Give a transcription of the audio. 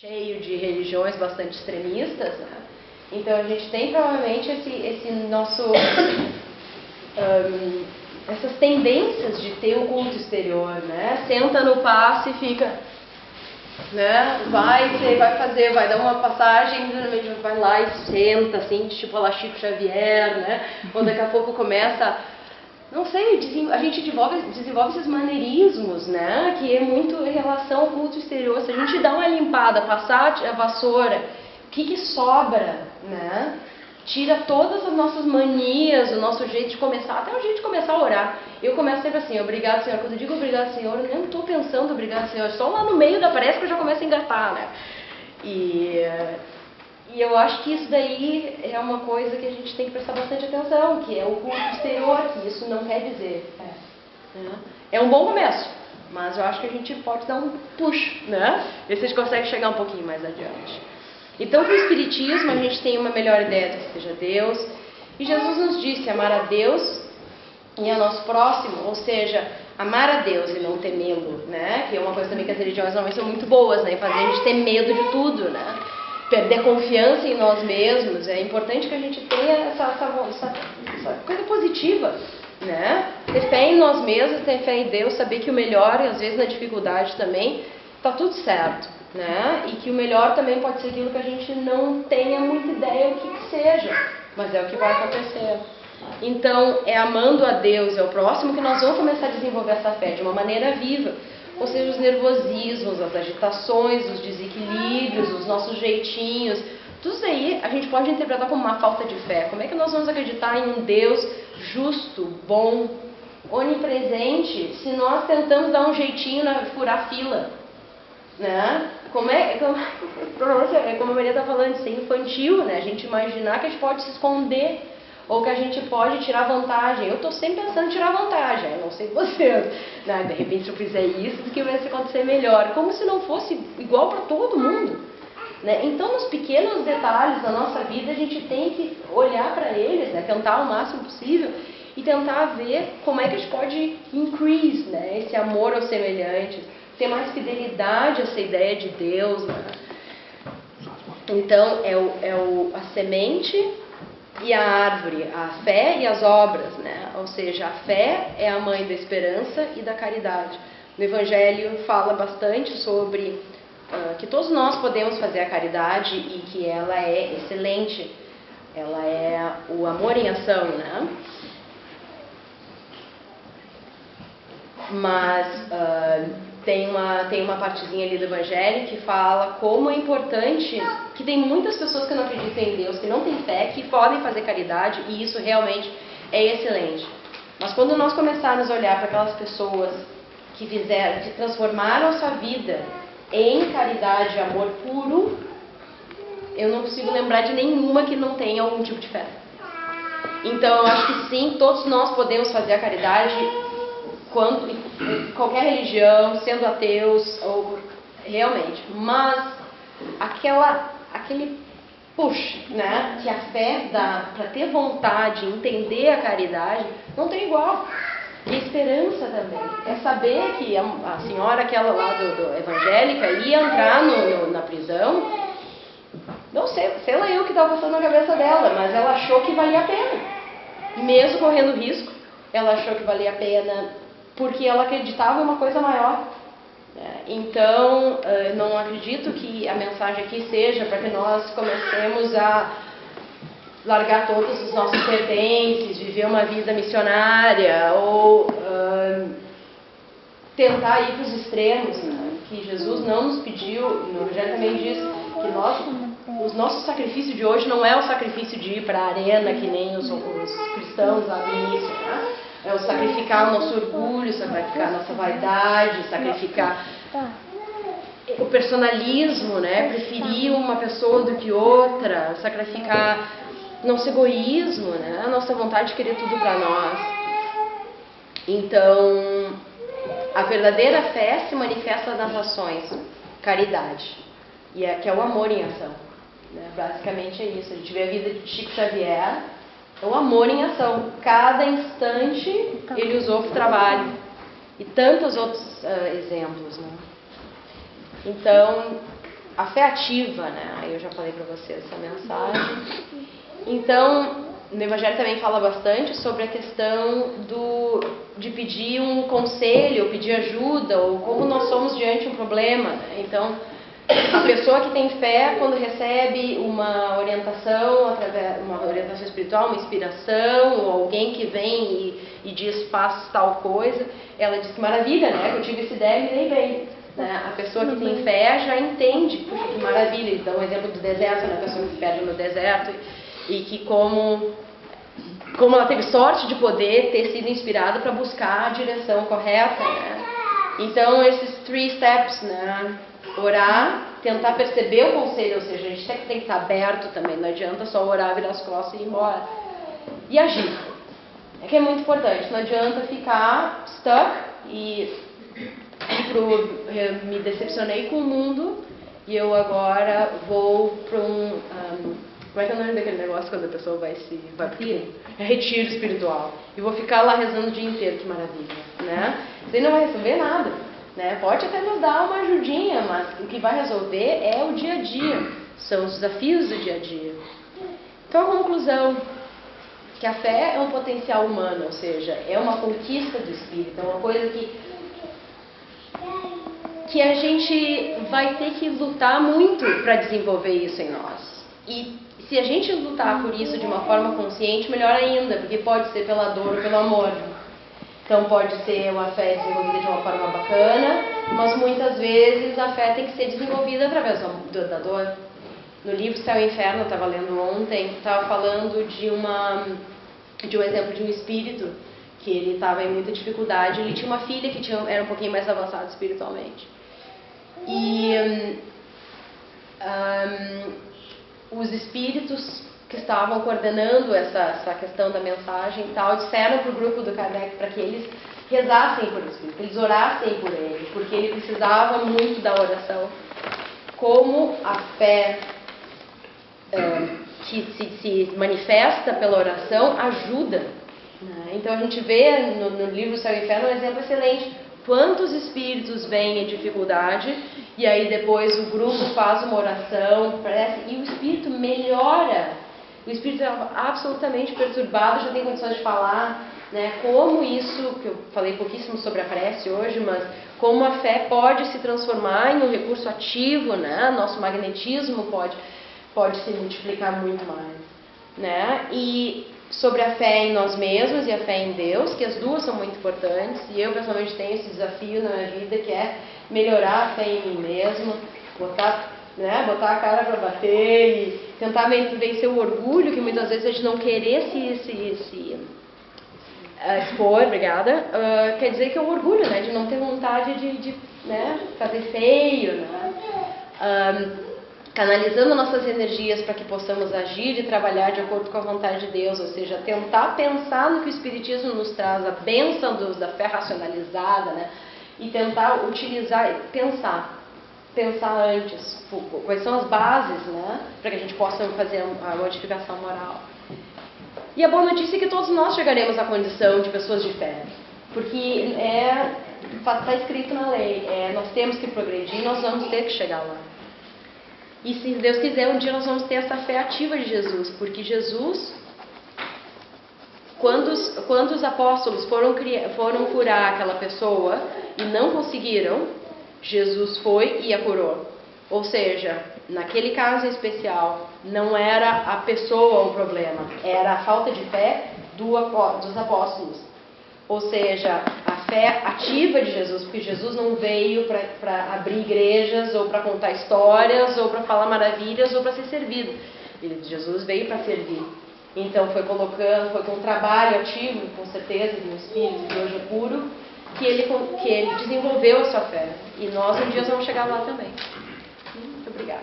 cheio de religiões bastante extremistas, né? Então a gente tem provavelmente esse nosso essas tendências de ter o culto exterior, né? Senta no passe e fica, né? Vai dar uma passagem, vai lá e senta assim, tipo lá Chico Xavier, né? Ou daqui a pouco começa, não sei, a gente desenvolve esses maneirismos, né? Que é muito em relação ao culto exterior. Se a gente dá uma limpada, passar a vassoura, o que sobra, né? Tira todas as nossas manias, o nosso jeito de começar, até o jeito de começar a orar. Eu começo sempre assim, obrigado, Senhor. Quando eu digo obrigado, Senhor, eu nem estou pensando obrigado, Senhor. Só lá no meio parece que eu já começo a engatar, né? E eu acho que isso daí é uma coisa que a gente tem que prestar bastante atenção, que é o culto exterior, que isso não quer dizer fé. Né? É um bom começo, mas eu acho que a gente pode dar um push, né? Ver se a gente consegue chegar um pouquinho mais adiante. Então, com o Espiritismo, a gente tem uma melhor ideia do que seja Deus. E Jesus nos disse amar a Deus e a nosso próximo, ou seja, amar a Deus e não temê-lo, né? Que é uma coisa também que as religiões normalmente são muito boas, né? Em fazer a gente ter medo de tudo, né? Perder confiança em nós mesmos. É importante que a gente tenha essa coisa positiva, né? Ter fé em nós mesmos, ter fé em Deus, saber que o melhor, e às vezes na dificuldade também, está tudo certo. Né? E que o melhor também pode ser aquilo que a gente não tenha muita ideia o que seja, mas é o que vai acontecer. Então, é amando a Deus e ao próximo que nós vamos começar a desenvolver essa fé de uma maneira viva. Ou seja, os nervosismos, as agitações, os desequilíbrios, os nossos jeitinhos, tudo isso aí a gente pode interpretar como uma falta de fé. Como é que nós vamos acreditar em um Deus justo, bom, onipresente, se nós tentamos dar um jeitinho na furar fila? Né? Como a Maria está falando, de ser infantil, né? A gente imaginar que a gente pode se esconder ou que a gente pode tirar vantagem. Eu estou sempre pensando em tirar vantagem, eu não sei vocês, né? De repente, se eu fizer isso, o que vai acontecer melhor? Como se não fosse igual para todo mundo, né? Então, nos pequenos detalhes da nossa vida, a gente tem que olhar para eles, né? Tentar o máximo possível e tentar ver como é que a gente pode increase, né? Esse amor aos semelhantes, ter mais fidelidade a essa ideia de Deus, né? Então, a semente e a árvore, a fé e as obras, né? Ou seja, a fé é a mãe da esperança e da caridade. No Evangelho fala bastante sobre que todos nós podemos fazer a caridade e que ela é excelente. Ela é o amor em ação, né? Mas tem uma partezinha ali do Evangelho que fala como é importante, que tem muitas pessoas que não acreditam em Deus, que não têm fé, que podem fazer caridade, e isso realmente é excelente. Mas quando nós começarmos a olhar para aquelas pessoas que transformaram a sua vida em caridade e amor puro, eu não consigo lembrar de nenhuma que não tenha algum tipo de fé. Então eu acho que sim, todos nós podemos fazer a caridade qualquer religião, sendo ateus ou realmente, mas aquele push, né, que a fé dá para ter vontade, entender a caridade, não tem igual. E a esperança também é saber que a senhora aquela lá do evangélica ia entrar na prisão, não sei lá eu o que estava passando na cabeça dela, mas ela achou que valia a pena, mesmo correndo risco, ela achou que valia a pena porque ela acreditava em uma coisa maior. Então, não acredito que a mensagem aqui seja para que nós comecemos a largar todos os nossos pertences, viver uma vida missionária ou tentar ir para os extremos, né? Que Jesus não nos pediu, no Evangelho também diz que o nosso sacrifício de hoje não é o sacrifício de ir para a arena, que nem os cristãos lá do início, né? É o sacrificar o nosso orgulho, sacrificar a nossa vaidade, sacrificar o personalismo, né? Preferir uma pessoa do que outra, sacrificar nosso egoísmo, né? A nossa vontade de querer tudo para nós. Então, a verdadeira fé se manifesta nas ações, caridade, que é o amor em ação, né? Basicamente é isso. A gente vê a vida de Chico Xavier, é o amor em ação. Cada instante ele usou para o trabalho. E tantos outros exemplos, né? Então, a fé ativa, né? Aí eu já falei para vocês essa mensagem. Então, no Evangelho também fala bastante sobre a questão de pedir um conselho, ou pedir ajuda, ou como nós somos diante de um problema, né? Então, a pessoa que tem fé, quando recebe uma orientação, uma orientação espiritual, uma inspiração, ou alguém que vem e diz, faz tal coisa, ela diz que maravilha, né? Que eu tive essa ideia e me dei bem. Né? A pessoa que tem fé já entende, puxa, que maravilha. Então, o exemplo do deserto, né? A pessoa que se perde no deserto e que como ela teve sorte de poder ter sido inspirada para buscar a direção correta, né? Então, esses 3 steps, né? Orar, tentar perceber o conselho, ou seja, a gente tem que estar aberto também, não adianta só orar, virar as costas e ir embora. E agir. É que é muito importante, não adianta ficar stuck e eu me decepcionei com o mundo e eu agora vou para como é que é o nome daquele negócio quando a pessoa vai retiro espiritual. E vou ficar lá rezando o dia inteiro, que maravilha, né? Isso aí não vai resolver nada, né? Pode até nos dar uma ajudinha, mas o que vai resolver é o dia a dia, são os desafios do dia a dia. Então, a conclusão, que a fé é um potencial humano, ou seja, é uma conquista do espírito, é uma coisa que a gente vai ter que lutar muito para desenvolver isso em nós. E se a gente lutar por isso de uma forma consciente, melhor ainda, porque pode ser pela dor ou pelo amor. Então pode ser uma fé desenvolvida de uma forma bacana, mas muitas vezes a fé tem que ser desenvolvida através da dor. No livro Céu e Inferno, eu estava lendo ontem, estava falando de um exemplo de um espírito que ele estava em muita dificuldade. Ele tinha uma filha que era um pouquinho mais avançada espiritualmente. E os espíritos que estavam coordenando essa questão da mensagem e tal, disseram para o grupo do Kardec para que eles rezassem por esse espírito, que eles orassem por ele, porque ele precisava muito da oração. Como a fé que se manifesta pela oração ajuda, né? Então a gente vê no livro Céu e Inferno um exemplo excelente. Quantos espíritos vêm em dificuldade e aí depois o grupo faz uma oração e o espírito melhora. O espírito é absolutamente perturbado, já tem condições de falar, né? Como isso, que eu falei pouquíssimo sobre a prece hoje, mas como a fé pode se transformar em um recurso ativo, né? Nosso magnetismo pode se multiplicar muito mais, né? E sobre a fé em nós mesmos e a fé em Deus, que as duas são muito importantes, e eu pessoalmente tenho esse desafio na minha vida, que é melhorar a fé em mim mesmo, botar a cara para bater e tentar vencer o orgulho, que muitas vezes a gente não querer se expor, obrigada, quer dizer que é o orgulho, né, de não ter vontade de né, fazer feio, né, canalizando nossas energias para que possamos agir e trabalhar de acordo com a vontade de Deus, ou seja, tentar pensar no que o Espiritismo nos traz, a bênção da fé racionalizada, né? E tentar utilizar, pensar antes, quais são as bases, né? Para que a gente possa fazer a modificação moral. E a boa notícia é que todos nós chegaremos à condição de pessoas de fé, porque está escrito na lei, nós temos que progredir, nós vamos ter que chegar lá. E se Deus quiser, um dia nós vamos ter essa fé ativa de Jesus, porque Jesus, quando os apóstolos foram curar aquela pessoa e não conseguiram, Jesus foi e a curou. Ou seja, naquele caso especial, não era a pessoa o problema, era a falta de fé dos apóstolos. Ou seja, a fé ativa de Jesus, porque Jesus não veio para abrir igrejas, ou para contar histórias, ou para falar maravilhas, ou para ser servido. Jesus veio para servir. Então foi com um trabalho ativo, com certeza, de um espírito que hoje é puro, que ele desenvolveu a sua fé. E nós um dia vamos chegar lá também. Muito obrigada.